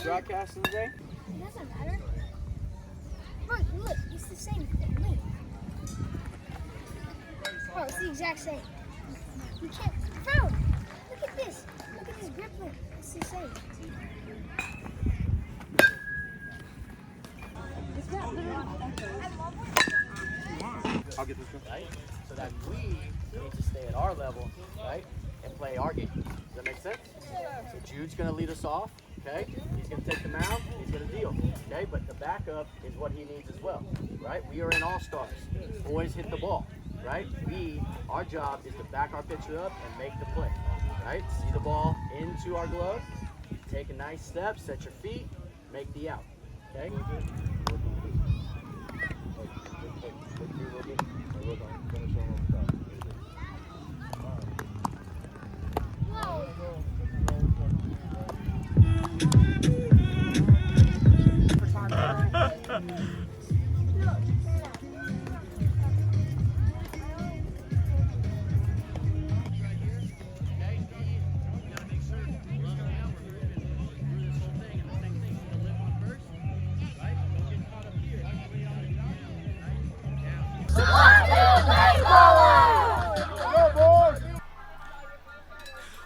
broadcasting today? It doesn't matter. Bro, look, it's the same thing. Look. Bro, it's the exact same. You can't. Bro, look at this. Look at this grip link. It's the same. I'll get this one. Right? So that we need to stay at our level, right? And play our game. Does that make sense? So Jude's going to lead us off, okay? He's going to take the mound, he's going to deal, okay? But the backup is what he needs as well, right? We are in all-stars. Boys hit the ball, right? Our job is to back our pitcher up and make the play, right? See the ball into our glove, take a nice step, set your feet, make the out, okay?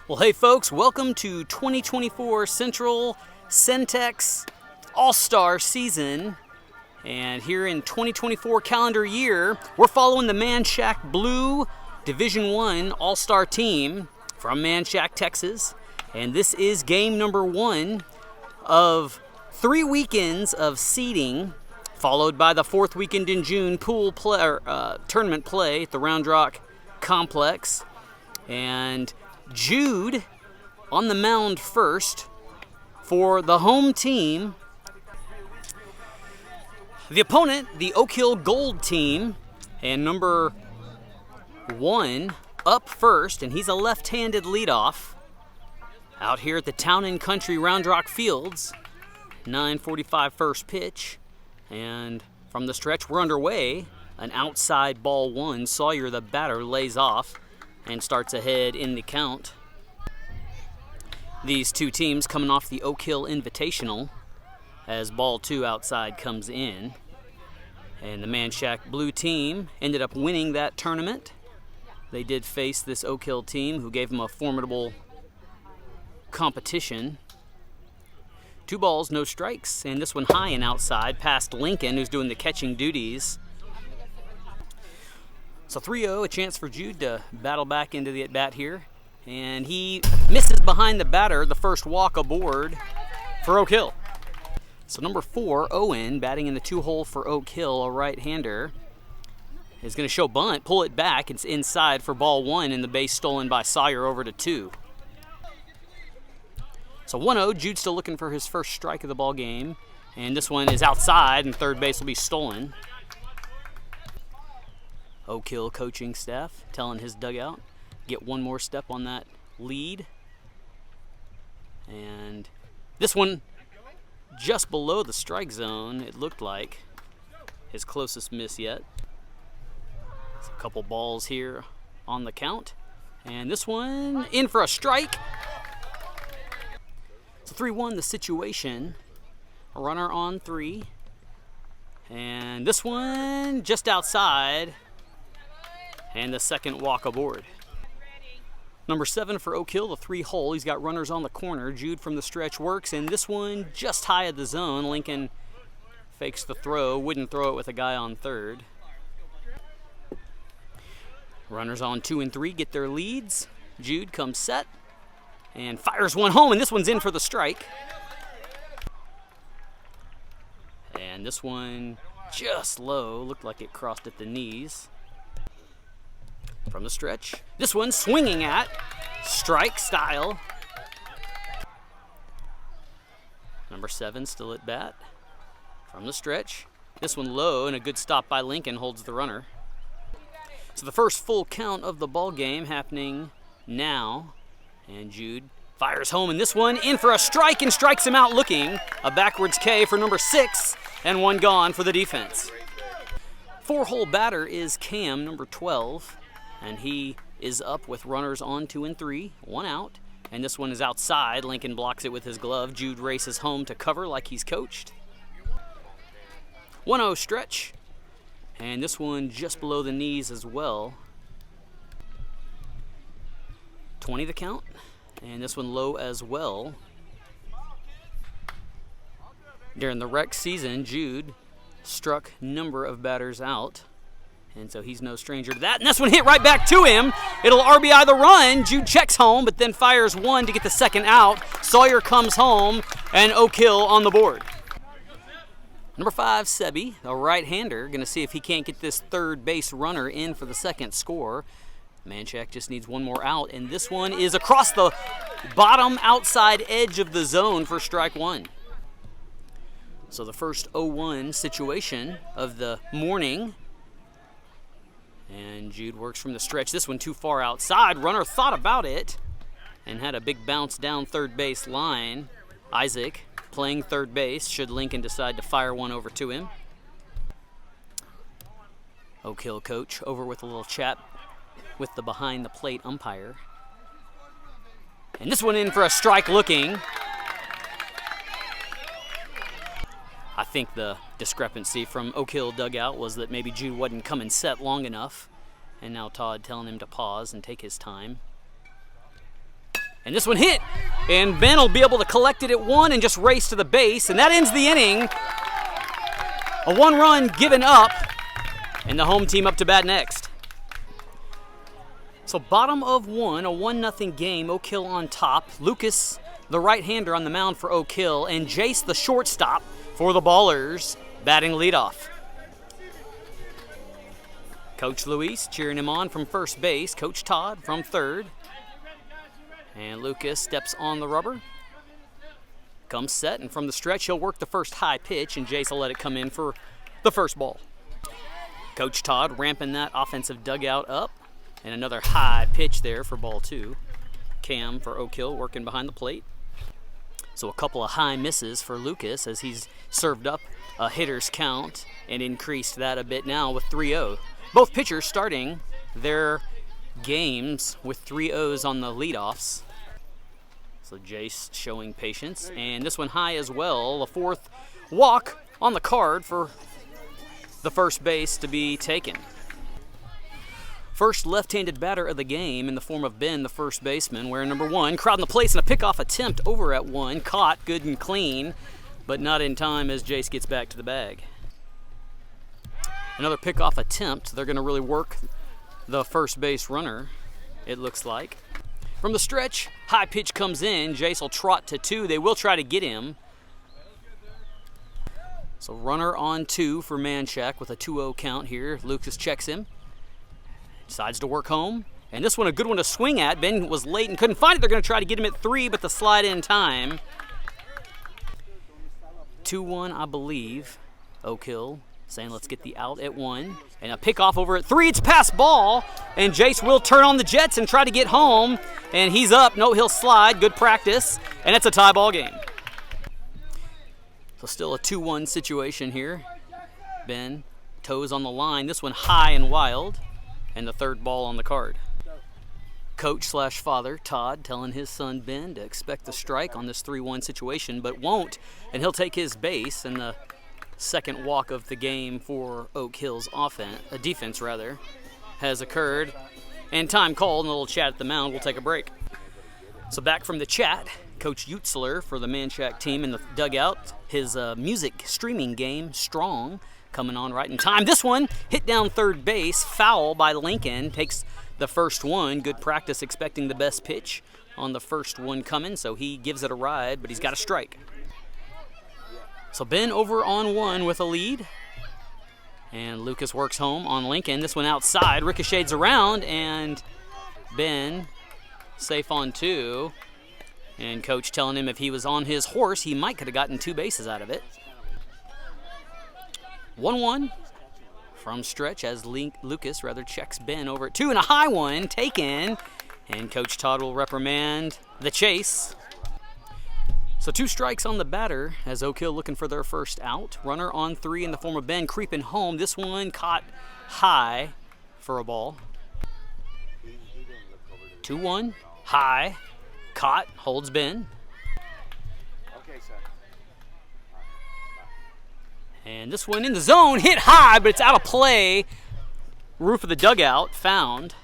Well, hey folks, welcome to 2024 Central Centex All-Star Season. And here in 2024 calendar year, we're following the Manchaca Blue Division I All-Star team from Manchaca, Texas. And this is game number 1 of 3 weekends of seeding, followed by the 4th weekend in June tournament play at the Round Rock Complex. And Jude on the mound first for the home team. The opponent, the Oak Hill Gold team, and number 1 up first, and he's a left-handed leadoff out here at the Town & Country Round Rock Fields. 9:45 first pitch, and from the stretch we're underway. An outside ball 1. Sawyer, the batter, lays off and starts ahead in the count. These two teams coming off the Oak Hill Invitational as ball 2 outside comes in. And the Manchaca Blue team ended up winning that tournament. They did face this Oak Hill team who gave them a formidable competition. 2 balls, no strikes, and this one high and outside past Lincoln, who's doing the catching duties. So 3-0, a chance for Jude to battle back into the at-bat here. And he misses behind the batter, the first walk aboard for Oak Hill. So number 4, Owen, batting in the 2-hole for Oak Hill, a right-hander, is going to show bunt, pull it back. It's inside for ball 1, and the base stolen by Sawyer over to 2. So 1-0, Jude still looking for his first strike of the ball game. And this one is outside, and third base will be stolen. Oak Hill coaching staff telling his dugout, get one more step on that lead. And this one just below the strike zone, it looked like his closest miss yet. There's a couple balls here on the count. And this one in for a strike. So 3-1 the situation. A runner on 3. And this one just outside. And the second walk aboard. Number 7 for Oak Hill, the 3-hole. He's got runners on the corner. Jude from the stretch works, and this one just high of the zone. Lincoln fakes the throw, wouldn't throw it with a guy on third. Runners on 2 and 3 get their leads. Jude comes set and fires one home, and this one's in for the strike. And this one just low, looked like it crossed at the knees. From the stretch, this one swinging at strike style. Number 7 still at bat. From the stretch, this one low, and a good stop by Lincoln holds the runner. So the first full count of the ball game happening now, and Jude fires home, and this one in for a strike and strikes him out looking. A backwards K for number 6, and one gone for the defense. 4-hole batter is Cam, number 12. And he is up with runners on 2 and 3, 1 out. and this one is outside. Lincoln blocks it with his glove. Jude races home to cover like he's coached. 1-0 stretch, and this one just below the knees as well. 20 the count, and this one low as well. During the rec season, Jude struck number of batters out, and so he's no stranger to that. And this one hit right back to him. It'll RBI the run. Jude checks home, but then fires one to get the second out. Sawyer comes home, and Oak Hill on the board. Number 5, Sebi, a right-hander, going to see if he can't get this third base runner in for the second score. Manchaca just needs one more out, and this one is across the bottom outside edge of the zone for strike one. So the first 0-1 situation of the morning. And Jude works from the stretch. This one too far outside. Runner thought about it and had a big bounce down third base line. Isaac playing third base should Lincoln decide to fire one over to him. Oak Hill coach over with a little chat with the behind the plate umpire. And this one in for a strike looking. I think the discrepancy from Oak Hill dugout was that maybe Jude wasn't coming set long enough, and now Todd telling him to pause and take his time. And this one hit, and Ben will be able to collect it at one and just race to the base, and that ends the inning. A 1-run given up, and the home team up to bat next. So bottom of one, a 1-0 game, Oak Hill on top. Lucas, the right-hander on the mound for Oak Hill, and Jace, the shortstop for the Ballers, batting leadoff. Coach Luis cheering him on from first base. Coach Todd from third. And Lucas steps on the rubber. Comes set, and from the stretch, he'll work the first high pitch, and Jace will let it come in for the first ball. Coach Todd ramping that offensive dugout up. And another high pitch there for ball two. Cam for Oak Hill working behind the plate. So a couple of high misses for Lucas as he's served up a hitter's count and increased that a bit now with 3-0. Both pitchers starting their games with 3-0s on the leadoffs. So Jace showing patience. And this one high as well. A fourth walk on the card for the first base to be taken. First left-handed batter of the game in the form of Ben, the first baseman, wearing number 1. Crowding the place and a pickoff attempt over at 1. Caught good and clean, but not in time as Jace gets back to the bag. Another pickoff attempt. They're going to really work the first base runner, it looks like. From the stretch, high pitch comes in. Jace will trot to 2. They will try to get him. So runner on 2 for Manchaca with a 2-0 count here. Lucas checks him. Decides to work home. And this one, a good one to swing at. Ben was late and couldn't find it. They're going to try to get him at 3, but the slide in time. 2-1, I believe. Oak Hill saying let's get the out at 1. And a pickoff over at 3. It's pass ball. And Jace will turn on the Jets and try to get home. And he's up. No, he'll slide. Good practice. And it's a tie ball game. So still a 2-1 situation here. Ben, toes on the line. This one high and wild. And the third ball on the card. Coach/father Todd telling his son Ben to expect the strike on this 3-1 situation, but won't, and he'll take his base. And the second walk of the game for Oak Hill's defense has occurred. And time called, and a little chat at the mound. We'll take a break. So back from the chat, Coach Utzler for the Manchaca team in the dugout. His music streaming game, Strong, coming on right in time. This one hit down third base, foul by Lincoln, takes the first one. Good practice, expecting the best pitch on the first one coming, so he gives it a ride, but he's got a strike. So Ben over on 1 with a lead, and Lucas works home on Lincoln. This one outside, ricochets around, and Ben safe on 2, and coach telling him if he was on his horse, he might could have gotten 2 bases out of it. 1-1 from stretch as Lucas checks Ben over at 2, and a high one taken, and Coach Todd will reprimand the chase. So 2 strikes on the batter as Oak Hill looking for their first out. Runner on 3 in the form of Ben creeping home. This one caught high for a ball. 2-1 high, Caught, holds Ben. Okay, sir. And this one in the zone, hit high, but it's out of play. Roof of the dugout found.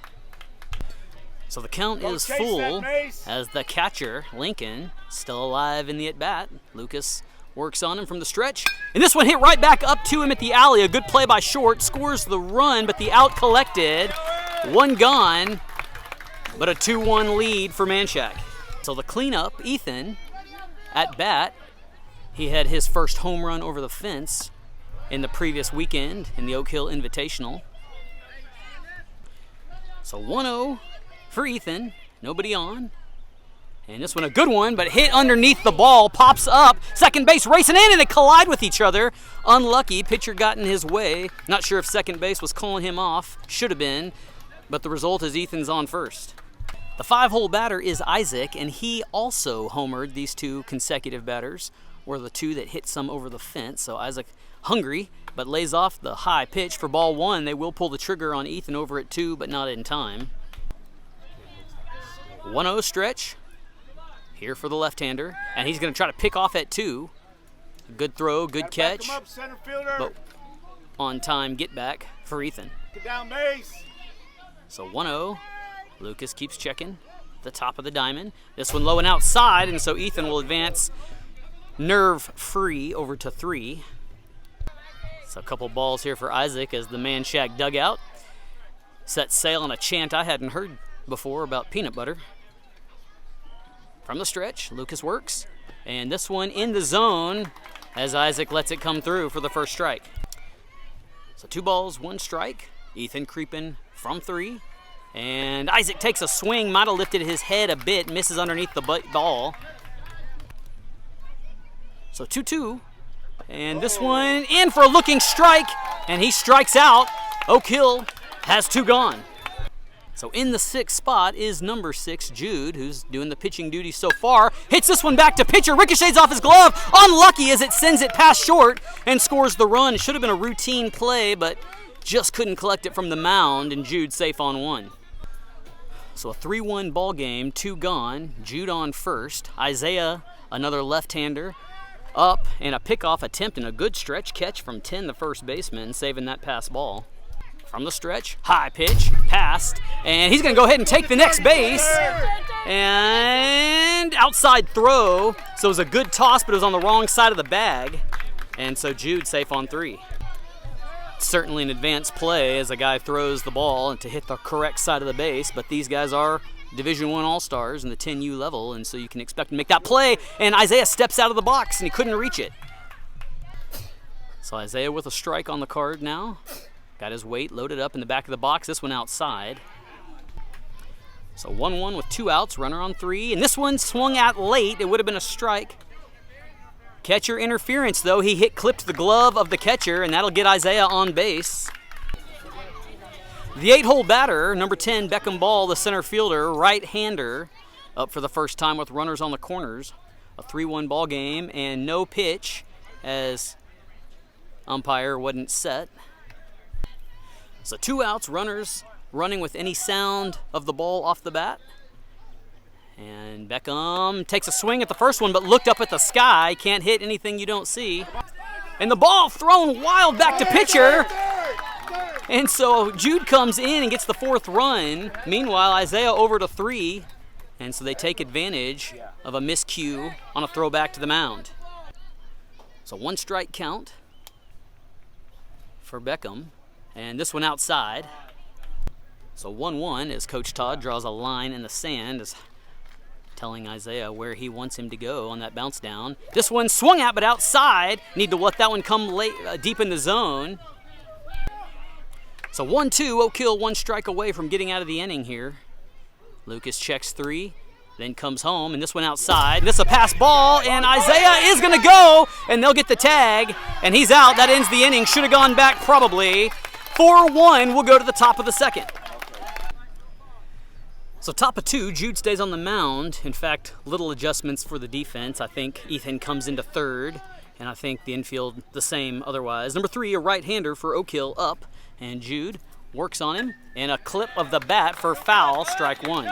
So the count is full as the catcher, Lincoln, still alive in the at-bat. Lucas works on him from the stretch. And this one hit right back up to him at the alley. A good play by short, scores the run, but the out collected. One gone, but a 2-1 lead for Manchaca. So the cleanup, Ethan, at bat. He had his first home run over the fence in the previous weekend in the Oak Hill Invitational. So 1-0 for Ethan, nobody on. And this one a good one, but hit underneath the ball, pops up. Second base racing in, and they collide with each other. Unlucky, pitcher got in his way. Not sure if second base was calling him off. Should have been, but the result is Ethan's on first. The 5-hole batter is Isaac, and he also homered. These two consecutive batters were the two that hit some over the fence. So Isaac hungry, but lays off the high pitch for ball one. They will pull the trigger on Ethan over at 2, but not in time. 1-0 stretch here for the left-hander, and he's going to try to pick off at 2. Good throw, good catch, Back him up, center fielder. but on time get back for Ethan. Get down base. So 1-0. Lucas keeps checking the top of the diamond. This one low and outside, and so Ethan will advance nerve-free over to 3. So a couple balls here for Isaac as the Manchaca dugout sets sail on a chant I hadn't heard before about peanut butter. From the stretch, Lucas works, and this one in the zone as Isaac lets it come through for the first strike. So 2 balls, 1 strike. Ethan creeping from 3, and Isaac takes a swing, might have lifted his head a bit, misses underneath the ball. So 2-2, and this one in for a looking strike, and he strikes out. Oak Hill has 2 gone. So in the 6th spot is number 6, Jude, who's doing the pitching duty so far. Hits this one back to pitcher, ricochets off his glove. Unlucky as it sends it past short and scores the run. Should have been a routine play, but just couldn't collect it from the mound, and Jude safe on 1. So a 3-1 ball game, 2 gone. Jude on first. Isaiah, another left-hander, up, and a pickoff attempt and a good stretch catch from 10, the first baseman, saving that pass ball. From the stretch, high pitch, passed, and he's going to go ahead and take the next base. And outside throw, so it was a good toss, but it was on the wrong side of the bag. And so Jude safe on 3. Certainly an advanced play as a guy throws the ball to hit the correct side of the base, but these guys are Division I All-Stars in the 10U level, and so you can expect to make that play, and Isaiah steps out of the box, and he couldn't reach it. So Isaiah with a strike on the card now. Got his weight loaded up in the back of the box, this one outside. So 1-1 with 2 outs, runner on 3, and this one swung at late. It would have been a strike. Catcher interference, though. He clipped the glove of the catcher, and that'll get Isaiah on base. The 8-hole batter, number 10, Beckham Ball, the center fielder, right-hander, up for the first time with runners on the corners. A 3-1 ball game, and no pitch as umpire wasn't set. So 2 outs, runners running with any sound of the ball off the bat. And Beckham takes a swing at the first one, but looked up at the sky. Can't hit anything you don't see. And the ball thrown wild back to pitcher. And so Jude comes in and gets the 4th run. Meanwhile, Isaiah over to 3. And so they take advantage of a miscue on a throwback to the mound. So 1 strike count for Beckham. And this one outside. So 1-1 as Coach Todd draws a line in the sand, as telling Isaiah where he wants him to go on that bounce down. This one swung at, but outside. Need to let that one come late, deep in the zone. So 1-2, Oak Hill 1 strike away from getting out of the inning here. Lucas checks 3, then comes home, and this one outside. This is a pass ball, and Isaiah is going to go, and they'll get the tag, and he's out. That ends the inning. Should have gone back probably. 4-1, we'll go to the top of the 2nd. So top of 2, Jude stays on the mound. In fact, little adjustments for the defense. I think Ethan comes into 3rd, and I think the infield the same otherwise. Number 3, a right-hander for Oak Hill up, and Jude works on him, and a clip of the bat for foul, strike 1.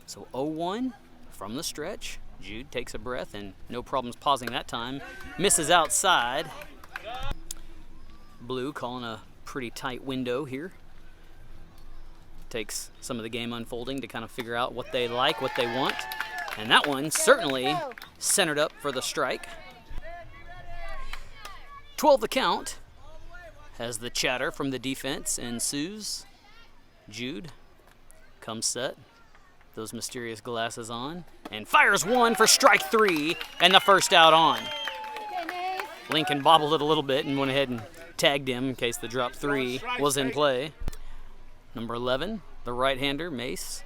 So 0-1 from the stretch. Jude takes a breath and no problems pausing that time. Misses outside. Blue calling a pretty tight window here. Takes some of the game unfolding to kind of figure out what they like, what they want. And that one certainly centered up for the strike. 12 the count as the chatter from the defense ensues. Jude comes set, those mysterious glasses on, and fires one for strike 3 and the first out on. Lincoln bobbled it a little bit and went ahead and tagged him in case the drop 3 was in play. Number 11, the right-hander, Mace.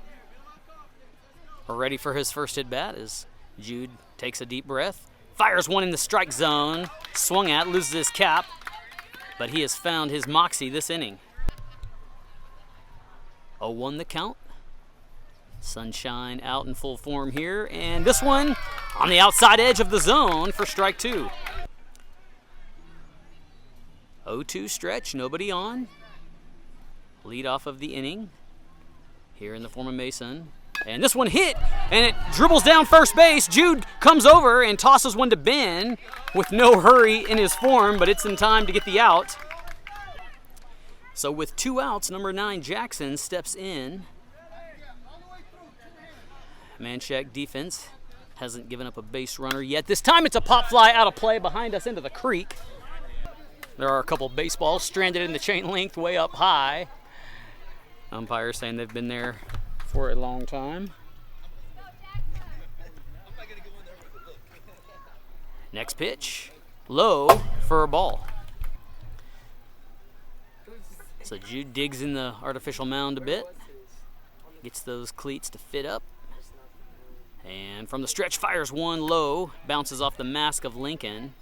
We're ready for his first at-bat as Jude takes a deep breath. Fires one in the strike zone. Swung at, loses his cap. But he has found his moxie this inning. 0-1 the count. Sunshine out in full form here. And this one on the outside edge of the zone for strike 2. 0-2 stretch, nobody on. Lead off of the inning here in the form of Mason. And this one hit, and it dribbles down first base. Jude comes over and tosses one to Ben with no hurry in his form, but it's in time to get the out. So with 2 outs, number 9, Jackson, steps in. Manchaca defense hasn't given up a base runner yet. This time it's a pop fly out of play behind us into the creek. There are a couple baseballs stranded in the chain link way up high. Umpires saying they've been there for a long time. Next pitch, low for a ball. So Jude digs in the artificial mound a bit, gets those cleats to fit up, and from the stretch fires one low, bounces off the mask of Lincoln.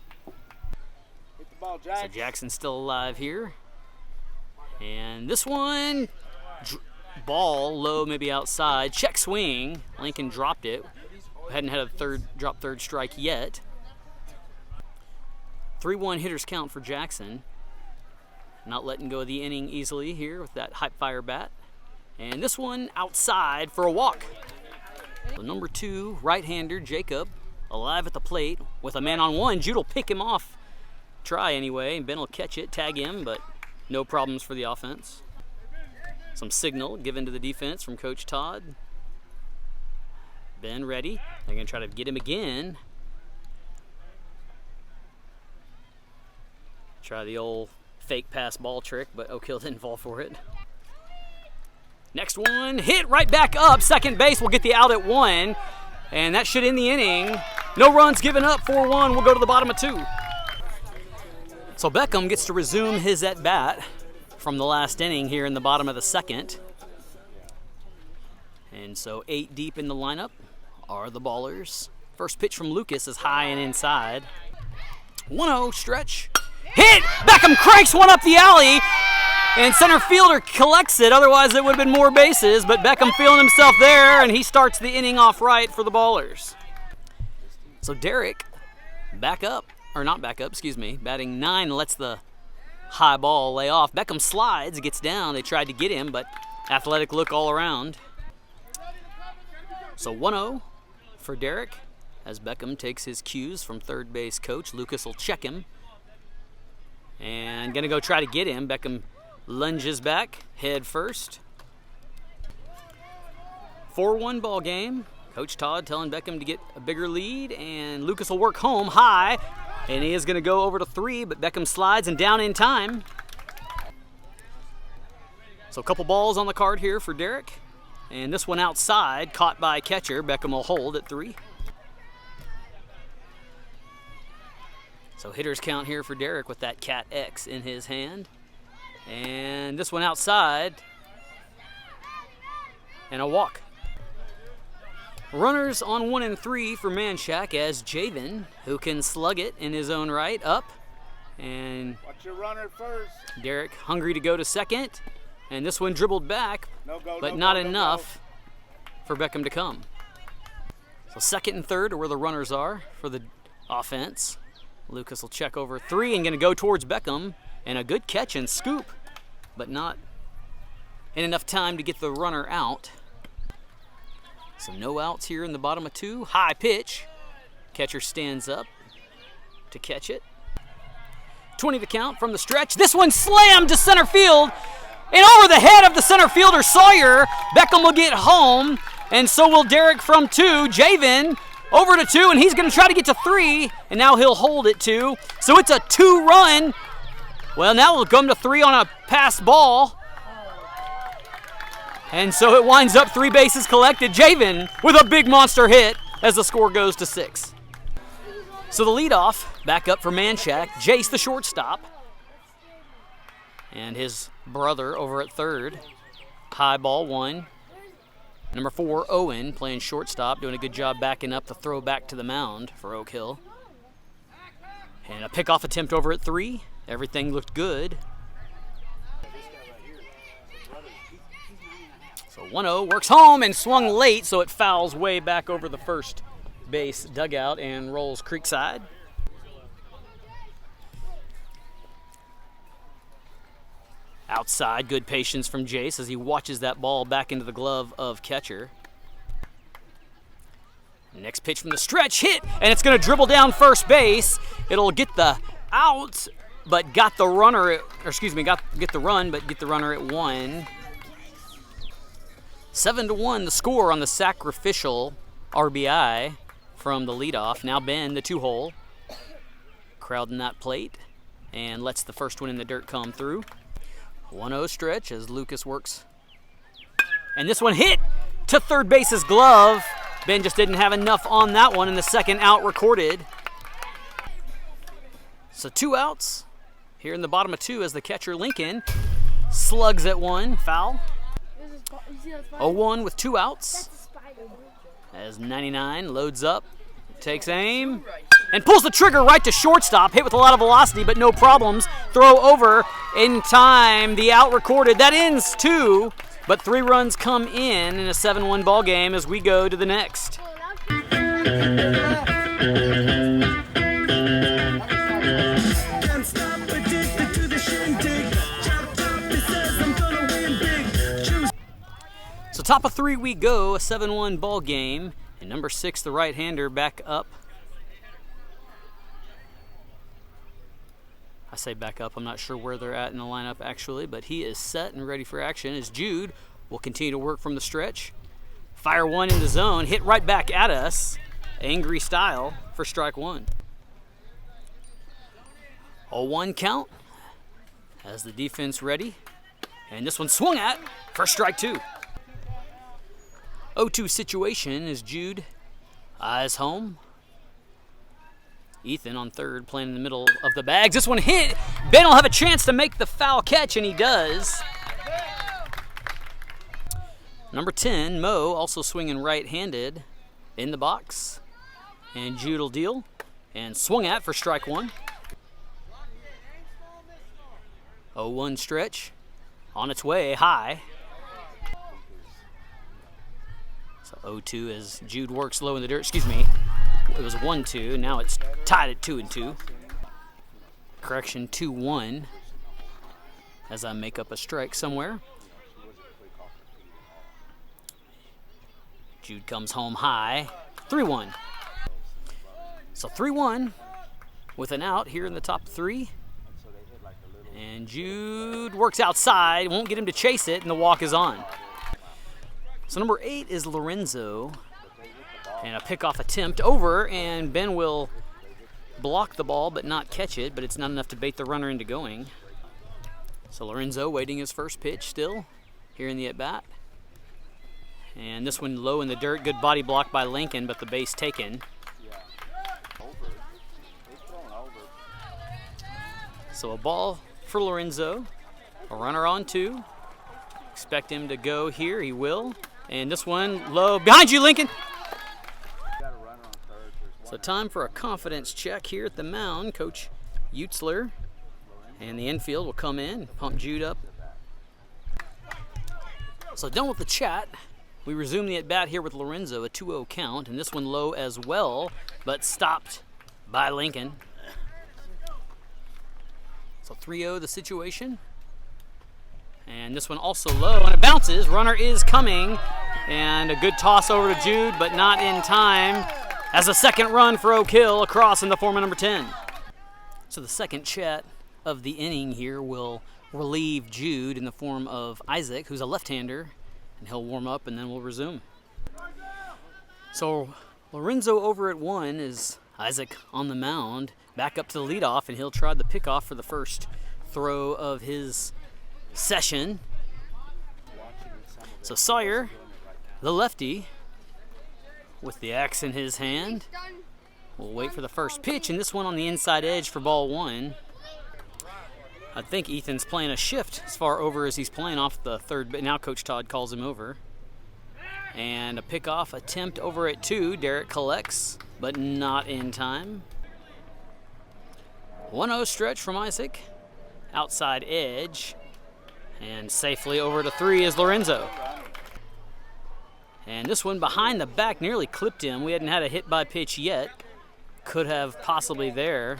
Hit the ball, So Jackson's still alive here. And this one, ball low, maybe outside. Check swing. Lincoln dropped it. Hadn't had a drop third strike yet. 3-1 hitters count for Jackson. Not letting go of the inning easily here with that hype fire bat. And this one outside for a walk. So number 2, right-hander Jacob, alive at the plate with a man on one. Jude will pick him off. Try anyway, and Ben will catch it, tag him, but no problems for the offense. Some signal given to the defense from Coach Todd. Ben ready. They're going to try to get him again. Try the old fake pass ball trick, but Oak Hill didn't fall for it. Next one, hit right back up. Second base will get the out at 1, and that should end the inning. No runs given up, 4-1. We'll go to the bottom of 2. So Beckham gets to resume his at-bat from the last inning here in the bottom of the 2nd. And so 8 deep in the lineup are the Ballers. First pitch from Lucas is high and inside. 1-0 stretch. Hit! Beckham cranks one up the alley, and center fielder collects it. Otherwise, it would have been more bases, but Beckham feeling himself there, and he starts the inning off right for the Ballers. So Derek back up, or not back up, excuse me, batting 9, lets the high ball lay off. Beckham slides, gets down. They tried to get him, but athletic look all around. So 1-0 for Derek as Beckham takes his cues from third base coach. Lucas will check him. And gonna go try to get him. Beckham lunges back, head first. 4-1 ball game. Coach Todd telling Beckham to get a bigger lead, and Lucas will work home high, and he is gonna go over to 3, but Beckham slides and down in time. So a couple balls on the card here for Derek, and this one outside, caught by catcher. Beckham will hold at 3. So hitters count here for Derek with that Cat X in his hand. And this one outside. And a walk. Runners on 1 and 3 for Manchaca as Javen, who can slug it in his own right, up. And Watch your runner first. Derek hungry to go to second. And this one dribbled back, No go, but no not go, no enough for Beckham to come. So second and third are where the runners are for the offense. Lucas will check over 3 and going to go towards Beckham, and a good catch and scoop, but not in enough time to get the runner out. So no outs here in the bottom of 2. High pitch. Catcher stands up to catch it. 20 to count from the stretch. This one slammed to center field. And over the head of the center fielder, Sawyer. Beckham will get home. And so will Derek from 2. Javen over to 2, and he's going to try to get to 3. And now he'll hold it 2. So it's a 2-run. Well, now it'll come to 3 on a pass ball. And so it winds up 3 bases collected. Javen with a big monster hit as the score goes to 6. So the leadoff back up for Manchaca. Jace, the shortstop. And his brother over at third. High ball 1. Number 4, Owen, playing shortstop, doing a good job backing up the throw back to the mound for Oak Hill. And a pickoff attempt over at 3. Everything looked good. So 1-0, works home and swung late, so it fouls way back over the first base dugout and rolls creekside. Outside, good patience from Jace as he watches that ball back into the glove of catcher. Next pitch from the stretch, hit, and it's going to dribble down first base. It'll get the out, but got the runner, get the run, but get the runner at 1. 7-1 the score on the sacrificial RBI from the leadoff. Now Ben, the 2-hole, crowding that plate and lets the first one in the dirt come through. 1-0 stretch as Lucas works. And this one hit to third base's glove. Ben just didn't have enough on that one, and the second out recorded. So 2 outs here in the bottom of 2 as the catcher Lincoln slugs at 1, foul. 0-1 with 2 outs. As 99 loads up, takes aim, and pulls the trigger right to shortstop. Hit with a lot of velocity, but no problems. Throw over in time. The out recorded. That ends 2, but 3 runs come in a 7-1 ball game as we go to the next. So top of 3 we go, a 7-1 ball game. And number 6, the right-hander, back up. I say back up, I'm not sure where they're at in the lineup actually, but he is set and ready for action as Jude will continue to work from the stretch. Fire 1 in the zone, hit right back at us. Angry style for strike 1. 0-1 count as the defense ready. And this one swung at for strike 2. 0-2 situation as Jude eyes home. Ethan on third playing in the middle of the bags. This one hit. Ben will have a chance to make the foul catch, and he does. Number 10, Mo, also swinging right-handed in the box. And Jude will deal and swung at for strike 1. 0-1 stretch on its way high. So 0-2 as Jude works low in the dirt. Excuse me. It was 1-2. Now it's tied at 2-2. Correction, 2-1 as I make up a strike somewhere. Jude comes home high. 3-1. So 3-1 with an out here in the top 3. And Jude works outside. Won't get him to chase it, and the walk is on. So number 8 is Lorenzo. And a pickoff attempt over, and Ben will block the ball but not catch it, but it's not enough to bait the runner into going. So Lorenzo waiting his first pitch still here in the at-bat. And this one low in the dirt, good body block by Lincoln, but the base taken. So a ball for Lorenzo, a runner on 2. Expect him to go here, he will. And this one low, behind you Lincoln! So time for a confidence check here at the mound. Coach Utzler and the infield will come in, pump Jude up. So done with the chat. We resume the at-bat here with Lorenzo, a 2-0 count, and this one low as well, but stopped by Lincoln. So 3-0 the situation. And this one also low, and it bounces. Runner is coming, And a good toss over to Jude, but not in time. As a second run for Oak Hill across in the form of number 10. So the second chat of the inning here will relieve Jude in the form of Isaac, who's a left-hander, and he'll warm up and then we'll resume. So Lorenzo over at 1 is Isaac on the mound, back up to the leadoff, and he'll try the pickoff for the first throw of his session. So Sawyer, the lefty, with the axe in his hand, we'll wait for the first pitch, and this one on the inside edge for ball 1. I think Ethan's playing a shift as far over as he's playing off the third, but now Coach Todd calls him over. And a pickoff attempt over at 2. Derek collects, but not in time. 1-0 stretch from Isaac. Outside edge. And safely over to 3 is Lorenzo. And this one behind the back nearly clipped him. We hadn't had a hit by pitch yet. Could have possibly there.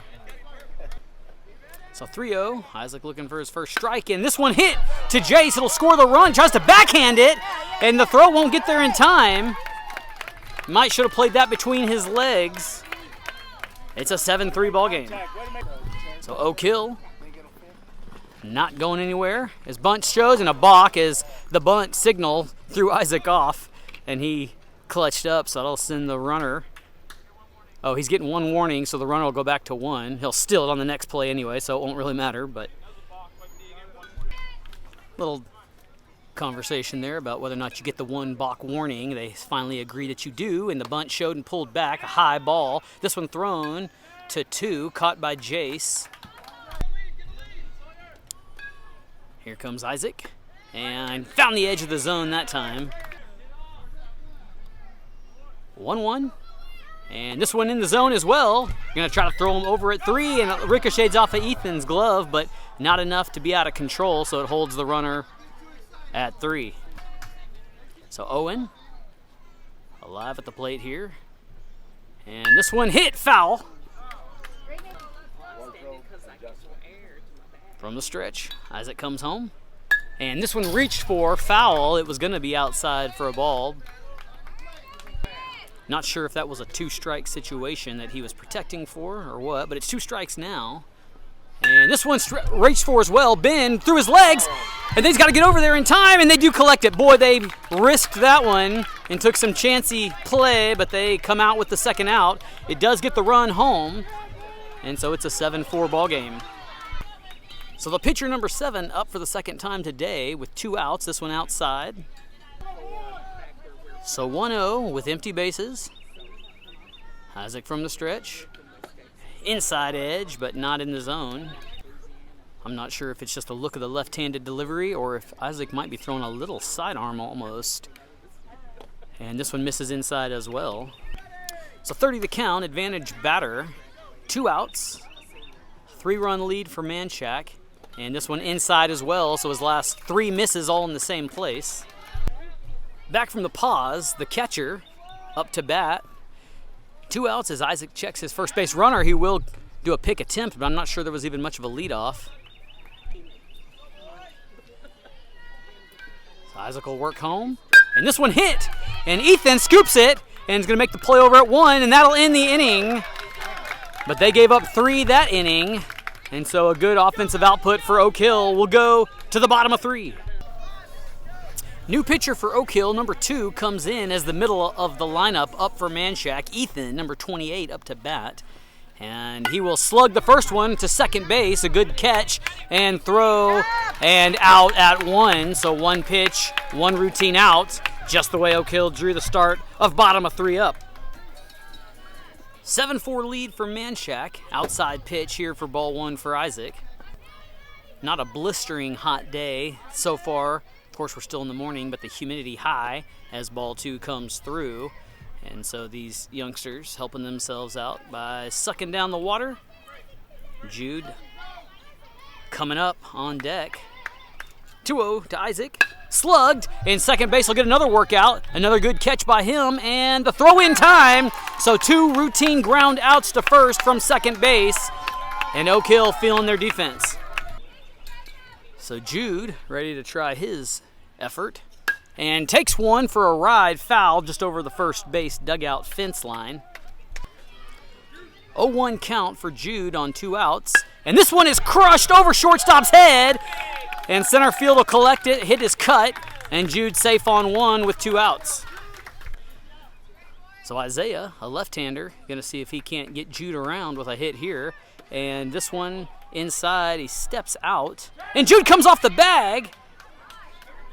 So 3-0. Isaac looking for his first strike, and this one hit to Jace. It'll score the run. Tries to backhand it, and the throw won't get there in time. Might should have played that between his legs. It's a 7-3 ball game. So Oak Hill not going anywhere. His bunt shows, and a balk as the bunt signal threw Isaac off, and he clutched up, so that'll send the runner. Oh, he's getting 1 warning, so the runner will go back to 1. He'll steal it on the next play anyway, so it won't really matter, but little conversation there about whether or not you get the 1 balk warning. They finally agree that you do, and the bunt showed and pulled back, a high ball. This one thrown to 2, caught by Jace. Here comes Isaac, and found the edge of the zone that time. 1-1. And this one in the zone as well. Gonna try to throw him over at 3, and it ricochets off of Ethan's glove, but not enough to be out of control, so it holds the runner at 3. So Owen, alive at the plate here. And this one hit foul. From the stretch, Isaac comes home. And this one reached for foul. It was gonna be outside for a ball. Not sure if that was a 2-strike situation that he was protecting for or what, but it's 2 strikes now. And this one reached for as well. Ben through his legs, and then he's got to get over there in time, and they do collect it. Boy, they risked that one and took some chancy play, but they come out with the second out. It does get the run home, and so it's a 7-4 ball game. So the pitcher number 7 up for the second time today with 2 outs, this one outside. So 1-0 with empty bases. Isaac from the stretch. Inside edge, but not in the zone. I'm not sure if it's just a look of the left-handed delivery or if Isaac might be throwing a little sidearm almost. And this one misses inside as well. So 30 the count, advantage batter. 2 outs. 3-run lead for Manchaca. And this one inside as well, so his last 3 misses all in the same place. Back from the pause, the catcher up to bat. 2 outs as Isaac checks his first base runner. He will do a pick attempt, but I'm not sure there was even much of a leadoff. So Isaac will work home. And this one hit, and Ethan scoops it, and is going to make the play over at 1, and that'll end the inning. But they gave up 3 that inning, and so a good offensive output for Oak Hill will go to the bottom of 3. New pitcher for Oak Hill, number 2, comes in as the middle of the lineup up for Manchaca. Ethan, number 28, up to bat. And he will slug the first one to second base, a good catch, and throw, and out at 1. So 1 pitch, 1 routine out, just the way Oak Hill drew the start of bottom of 3 up. 7-4 lead for Manchaca. Outside pitch here for ball 1 for Isaac. Not a blistering hot day so far. Of course, we're still in the morning, but the humidity high as ball 2 comes through. And so these youngsters helping themselves out by sucking down the water. Jude coming up on deck. 2-0 to Isaac. Slugged, and second base will get another workout. Another good catch by him, and the throw in time. So 2 routine ground outs to first from second base. And Oak Hill feeling their defense. So Jude ready to try his effort. and takes one for a ride, foul just over the first base dugout fence line. 0-1 count for Jude on 2 outs. And this one is crushed over shortstop's head. And center field will collect it, hit his cut, and Jude safe on 1 with 2 outs. So Isaiah, a left-hander, gonna see if he can't get Jude around with a hit here. And this one inside, he steps out. And Jude comes off the bag.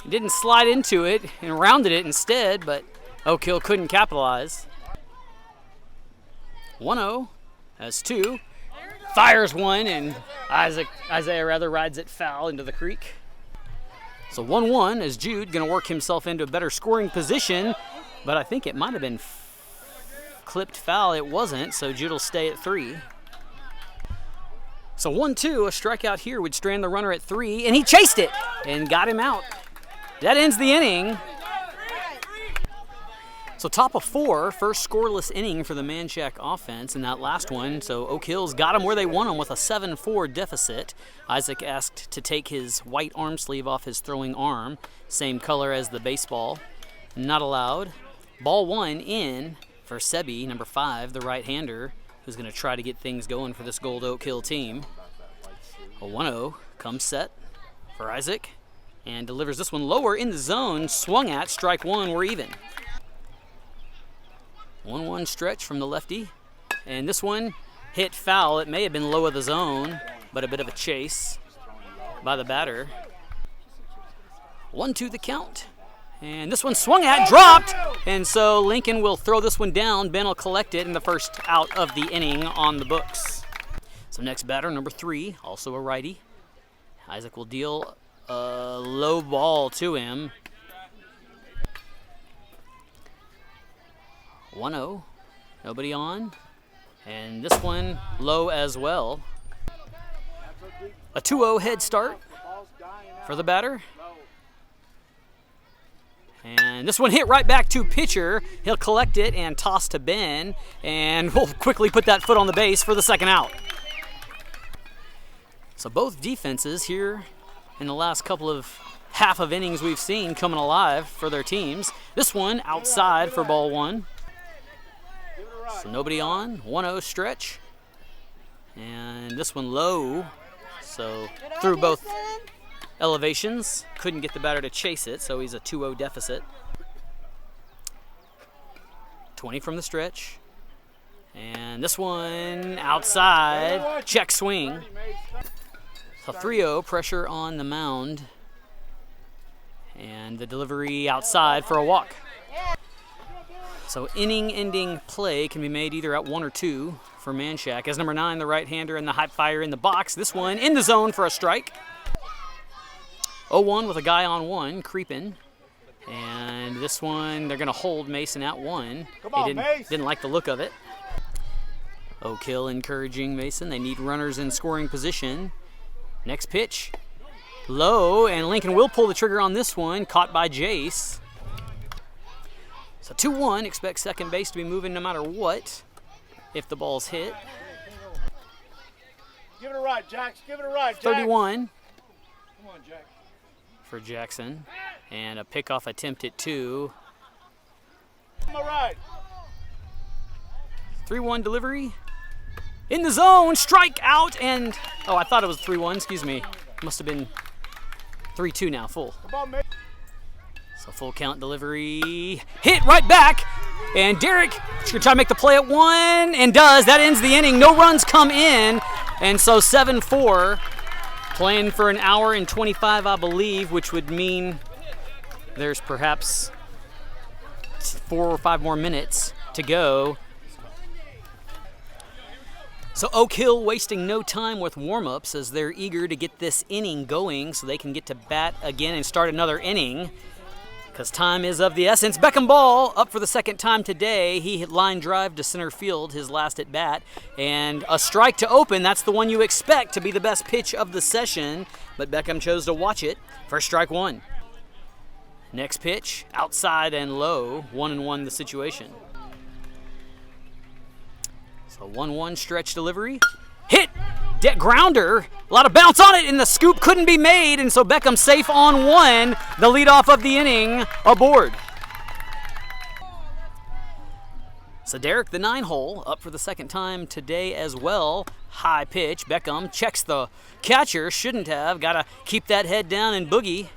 He didn't slide into it and rounded it instead, but Oak Hill couldn't capitalize. 1-0 has 2. Fires one, and Isaiah rides it foul into the creek. So 1-1 as Jude gonna work himself into a better scoring position, but I think it might have been clipped foul. It wasn't, so Jude will stay at 3. So 1-2, a strikeout here would strand the runner at 3, and he chased it and got him out. That ends the inning. So top of 4, first scoreless inning for the Manchaca offense in that last one. So Oak Hill's got them where they want them with a 7-4 deficit. Isaac asked to take his white arm sleeve off his throwing arm, same color as the baseball. Not allowed. Ball 1 in for Sebi, number 5, the right-hander, who's going to try to get things going for this Gold Oak Hill team. A 1-0 comes set for Isaac and delivers this one lower in the zone. Swung at, strike 1, we're even. 1-1 stretch from the lefty. And this one hit foul. It may have been low of the zone, but a bit of a chase by the batter. 1-2 the count. And this one swung at, dropped, and so Lincoln will throw this one down. Ben will collect it in the first out of the inning on the books. So next batter, number 3, also a righty. Isaac will deal a low ball to him. 1-0, nobody on, and this one low as well. A 2-0 head start for the batter. And this one hit right back to pitcher. He'll collect it and toss to Ben, and we'll quickly put that foot on the base for the second out. So both defenses here in the last couple of half of innings we've seen coming alive for their teams. This one outside for ball 1. So nobody on, 1-0 stretch. And this one low, so through both elevations. Couldn't get the batter to chase it, so he's a 2-0 deficit. 20 from the stretch. And this one outside, check swing. So 3-0, pressure on the mound. And the delivery outside for a walk. So inning-ending play can be made either at 1 or 2 for Manchaca. As number 9, the right-hander, and the high fire in the box. This one in the zone for a strike. 0-1 with a guy on 1, creeping. And this one, they're going to hold Mason at 1. He didn't like the look of it. Oak Hill encouraging Mason. They need runners in scoring position. Next pitch, low, and Lincoln will pull the trigger on this one, caught by Jace. So 2-1, expect second base to be moving no matter what if the ball's hit. Give it a ride, Jax. Give it a ride, Jax. 31 Come on, Jack. for Jackson, and a pickoff attempt at 2. Come on, ride. 3-1 delivery. In the zone, strike out, and I thought it was 3-1, excuse me. Must have been 3-2 now, full. Come on, mate. So full count delivery, hit right back, and Derek should try to make the play at 1, and does. That ends the inning. No runs come in, and so 7-4, playing for an hour and 25, I believe, which would mean there's perhaps 4 or 5 more minutes to go. So Oak Hill wasting no time with warm-ups as they're eager to get this inning going so they can get to bat again and start another inning, because time is of the essence. Beckham Ball up for the second time today. He hit line drive to center field, his last at bat, and a strike to open. That's the one you expect to be the best pitch of the session, but Beckham chose to watch it for strike 1. Next pitch, outside and low, 1-1 the situation. So 1-1 stretch delivery, hit Grounder, a lot of bounce on it, and the scoop couldn't be made, and so Beckham safe on one. The leadoff of the inning aboard. So Derek, the 9-hole, up for the second time today as well. High pitch. Beckham checks the catcher. Shouldn't have. Got to keep that head down and boogie.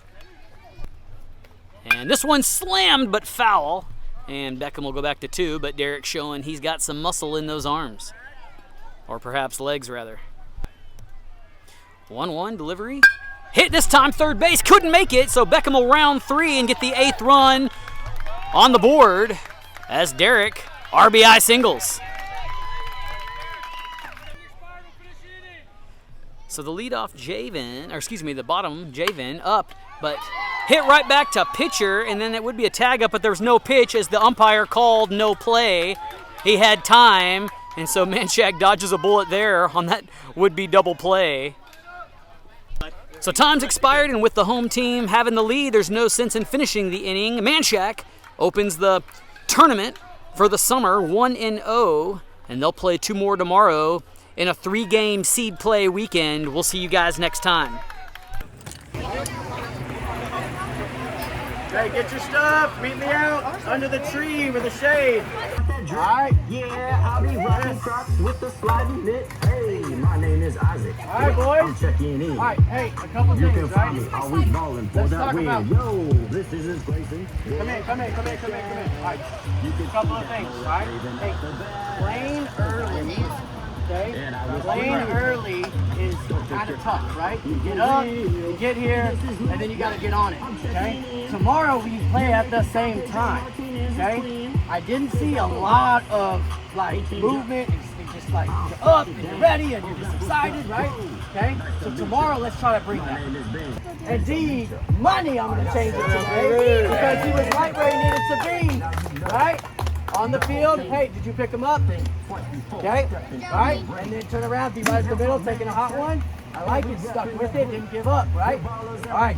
And this one slammed but foul. And Beckham will go back to 2, but Derek showing he's got some muscle in those arms. Or perhaps legs, rather. 1-1 delivery. Hit this time, third base. Couldn't make it, so Beckham will round 3 and get the 8th run on the board as Derek RBI singles. So the leadoff Javen, or excuse me, the bottom Javen up, but hit right back to pitcher, and then it would be a tag up, but there was no pitch as the umpire called no play. He had time, and so Manchaca dodges a bullet there on that would-be double play. So time's expired, and with the home team having the lead, there's no sense in finishing the inning. Manchaca opens the tournament for the summer 1-0, and they'll play 2 more tomorrow in a 3-game seed play weekend. We'll see you guys next time. Hey, get your stuff. Meet me out under the tree with the shade. All right. Yeah, I'll be rocking crops with the sliding bit. Hey, my name is Isaac. All right, boys. I'm checking in. All right, hey, a couple You can things, find right? me always balling for Let's that talk win. about- Yo, this is his Grayson. Come in. All right, a couple of things, right? Hey, playing early, okay? Playing early is kind of tough, right? You get up, you get here, and then you got to get on it, okay? Tomorrow we play at the same time, okay? I didn't see a lot of, like, movement. It's just like you're up and you're ready and you're just excited, right? Okay? So tomorrow, let's try to bring that. And D, money, I'm going to change it today because he was right where he needed to be, right? On the field, hey, did you pick him up? Okay, all right, and then turn around, be right in the middle, taking a hot one. I like it, stuck with it, didn't give up, right? All right.